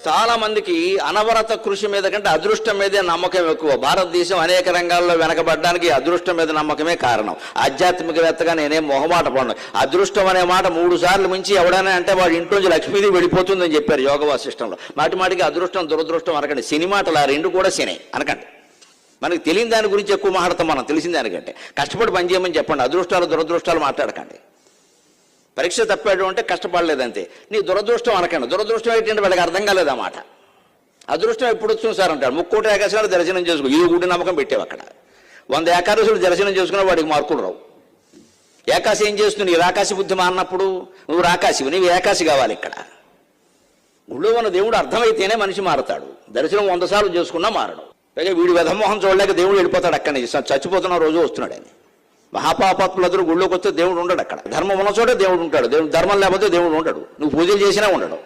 చాలా మందికి అనవరత కృషి మీద కంటే అదృష్టం మీదే నమ్మకం ఎక్కువ. భారతదేశం అనేక రంగాల్లో వెనకబడ్డానికి అదృష్టం మీద నమ్మకమే కారణం. ఆధ్యాత్మికవేత్తగా నేనేం మొహమాట పడను. అదృష్టం అనే మాట 3 సార్లు మించి ఎవడైనా అంటే వాడి ఇంట్లోంచి లక్ష్మీదేవి వెళ్ళిపోతుందని చెప్పారు యోగ వాసిష్టంలో. మాటిమాటికి అదృష్టం దురదృష్టం అనకండి. శని మాటలు ఆ 2 కూడా శని అనకండి. మనకి తెలియని దాని గురించి ఎక్కువ మాట్లాడతాం, మనం తెలిసిన దానికంటే. కష్టపడి పని చేయమని చెప్పండి, అదృష్టాలు దురదృష్టాలు మాట్లాడకండి. పరీక్ష తప్పాడు అంటే కష్టపడలేదంతే. నీ దురదృష్టం అనకండి. దురదృష్టం ఏంటంటే వాళ్ళకి అర్థం కాలేదన్నమాట. అదృష్టం ఎప్పుడు వచ్చింది సార్ అంటాడు. 3 ఏకాదశులు దర్శనం చేసుకో, ఈ గుడి నమ్మకం పెట్టావు అక్కడ. 100 ఏకాదశులు దర్శనం చేసుకున్న వాడికి మార్కులు రావు. ఏకాశి ఏం చేస్తుంది? నీ రాకాశి బుద్ధి మారినప్పుడు నువ్వు రాకాశివి, నీవు ఏకాశి కావాలి. ఇక్కడ గుళ్ళో ఉన్న దేవుడు అర్థమైతేనే మనిషి మారుతాడు. దర్శనం 100 సార్లు చేసుకున్నా మారడు. పైగా వీడి వెధమోహం చూడలేక దేవుడు వెళ్ళిపోతాడు అక్కడి నుంచి. చచ్చిపోతున్న రోజు వస్తున్నాడు అని. మహాపాపాత్ములందరూ గుళ్ళోకి వస్తే దేవుడు ఉండడు అక్కడ. ధర్మం ఉన్న చోటే దేవుడు ఉంటాడు. ధర్మం లేకపోతే దేవుడు ఉండడు. నువ్వు పూజలు చేసినా ఉండడు.